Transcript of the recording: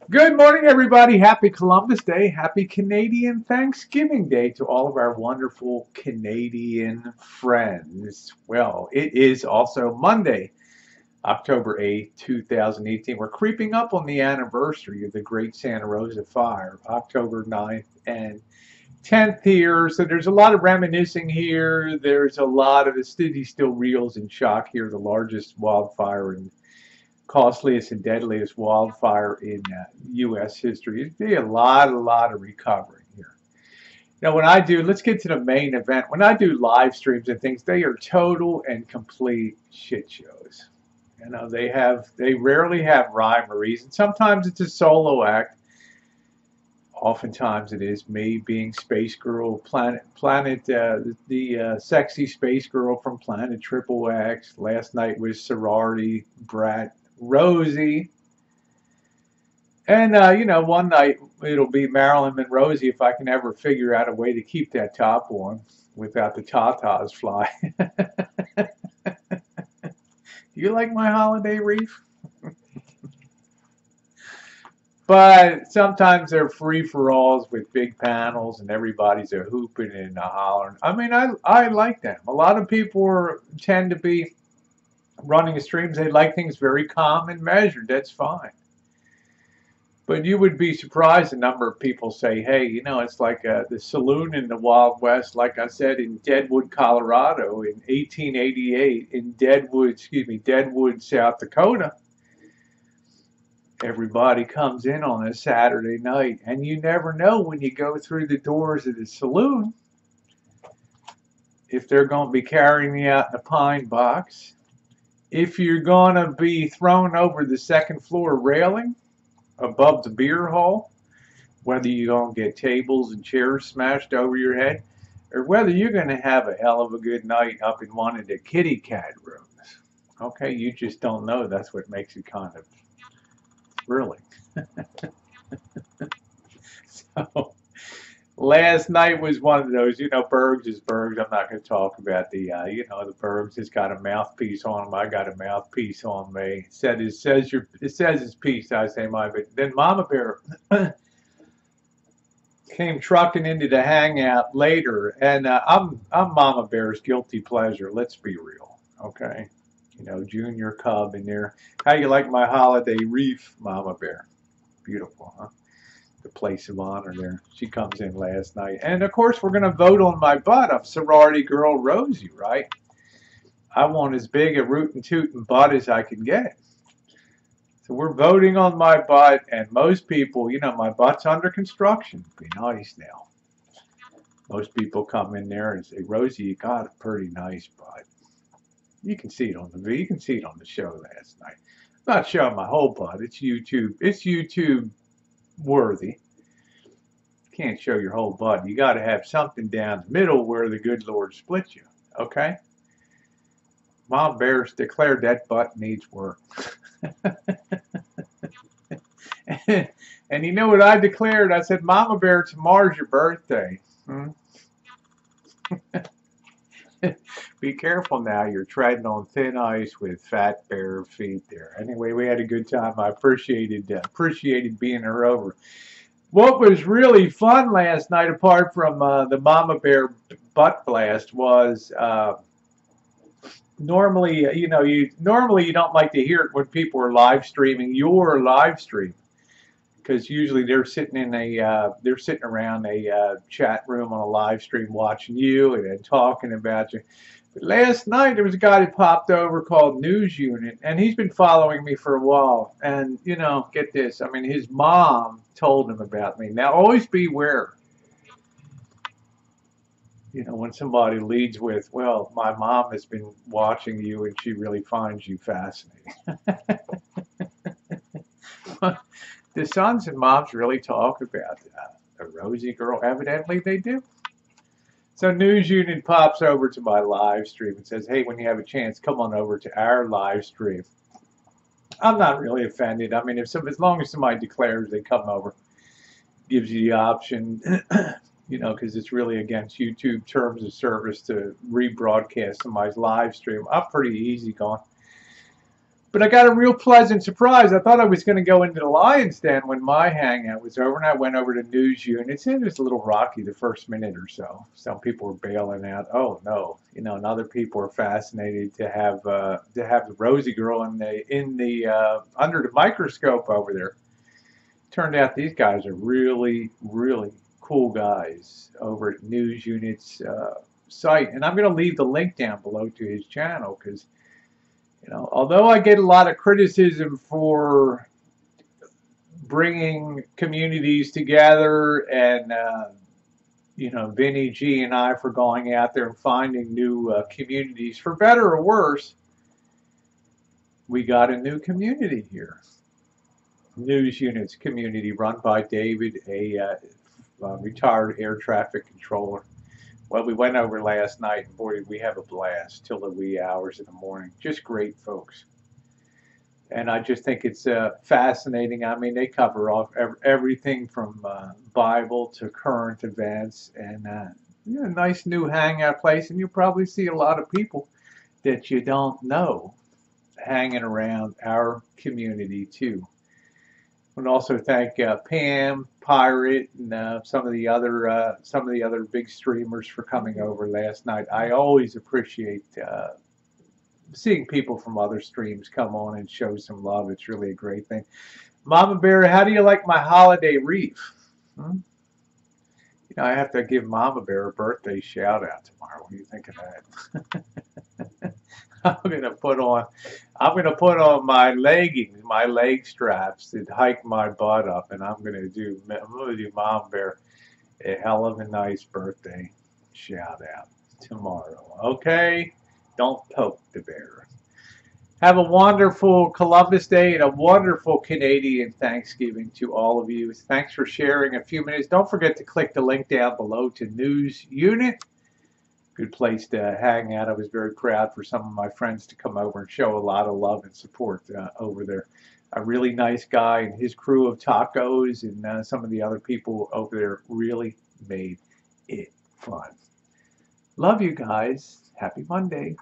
Good morning, everybody. Happy Columbus Day. Happy Canadian Thanksgiving Day to all of our wonderful Canadian friends. Well, it is also Monday, October 8th, 2018. We're creeping up on the anniversary of the Great Santa Rosa Fire, October 9th and 10th here. So there's a lot of reminiscing here. There's a lot of the city still reels in shock here, the largest wildfire in costliest and deadliest wildfire in U.S. history. It'd be a lot of recovery here. When I do, let's get to the main event. When I do live streams and things, they are total and complete shit shows. They rarely have rhyme or reason. Sometimes it's a solo act. Oftentimes it is me being Space Girl, the sexy Space Girl from Planet Triple X. Last night was sorority brat Rosie. And, one night it'll be Marilyn and Rosie if I can ever figure out a way to keep that top on without the tatas fly. You like my holiday wreath? But sometimes they're free-for-alls with big panels and everybody's a hooping and a hollering. I mean, I like them. A lot of people tend to be running streams. They like things very calm and measured. That's fine. But you would be surprised the number of people say, hey, it's like the saloon in the Wild West, like I said, in Deadwood, Colorado in 1888, in Deadwood, South Dakota. Everybody comes in on a Saturday night, and you never know when you go through the doors of the saloon if they're going to be carrying you out in a pine box, if you're going to be thrown over the second floor railing above the beer hall, whether you're going to get tables and chairs smashed over your head, or whether you're going to have a hell of a good night up in one of the kitty cat rooms. Okay, you just don't know. That's what makes it kind of thrilling. So, last night was one of those, Bergs is Bergs. I'm not going to talk about the Bergs has got a mouthpiece on him. I got a mouthpiece on me. It says his piece. I say mine. But then MammaBear came trucking into the hangout later, and I'm MammaBear's guilty pleasure. Let's be real, okay? Junior Cub in there. How you like my holiday wreath, MammaBear? Beautiful, huh? The place of honor there. She comes in last night. And of course, we're going to vote on my butt of sorority girl Rosie, right? I want as big a rootin' tootin' butt as I can get. So we're voting on my butt, and most people, my butt's under construction. Be nice now. Most people come in there and say, Rosie, you got a pretty nice butt. You can see it on the video. You can see it on the show last night. I'm not showing my whole butt. It's YouTube. It's YouTube worthy. Can't show your whole butt. You got to have something down the middle where the good Lord splits you. Okay? MammaBear's declared that butt needs work. And you know what I declared? I said, MammaBear, tomorrow's your birthday. Be careful now. You're treading on thin ice with fat bare feet there. Anyway, we had a good time. I appreciated being her over. What was really fun last night, apart from the MammaBear butt blast, was normally you don't like to hear it when people are live streaming your live stream, because usually they're sitting around a chat room on a live stream watching you and then talking about you. But last night there was a guy that popped over called News Unit, and he's been following me for a while. And get this, I mean, his mom told him about me. Now always beware. When somebody leads with, well, my mom has been watching you and she really finds you fascinating. The sons and moms really talk about a Rosie girl? Evidently they do. So News Unit pops over to my live stream and says, hey, when you have a chance, come on over to our live stream. I'm not really offended. I mean, as long as somebody declares they come over, gives you the option, because it's really against YouTube terms of service to rebroadcast somebody's live stream. I'm pretty easy going. But I got a real pleasant surprise. I thought I was going to go into the lion's den when my hangout was over, and I went over to news units, and it was a little rocky the first minute or so. Some people were bailing out. Oh no, and other people were fascinated to have the Rosie girl in the under the microscope over there. Turned out these guys are really, really cool guys over at news units site, and I'm going to leave the link down below to his channel because. Although I get a lot of criticism for bringing communities together and, Vinny G and I for going out there and finding new communities, for better or worse, we got a new community here. News Units community run by David, a retired air traffic controller. Well, we went over last night, and boy, did we have a blast till the wee hours of the morning. Just great folks. And I just think it's fascinating. I mean, they cover off everything from Bible to current events, and a nice new hangout place. And you'll probably see a lot of people that you don't know hanging around our community too. And also thank Pam, Pirate, and some of the other big streamers for coming over last night. I always appreciate seeing people from other streams come on and show some love. It's really a great thing. Mama Bear, how do you like my holiday wreath? I have to give Mama Bear a birthday shout out tomorrow. What do you think of that? I'm gonna put on my leggings, my leg straps that hike my butt up, and I'm gonna do Mama Bear a hell of a nice birthday shout out tomorrow. Okay? Don't poke the bear. Have a wonderful Columbus Day and a wonderful Canadian Thanksgiving to all of you. Thanks for sharing a few minutes. Don't forget to click the link down below to News Unit. Good place to hang out. I was very proud for some of my friends to come over and show a lot of love and support over there. A really nice guy and his crew of tacos and some of the other people over there really made it fun. Love you guys. Happy Monday.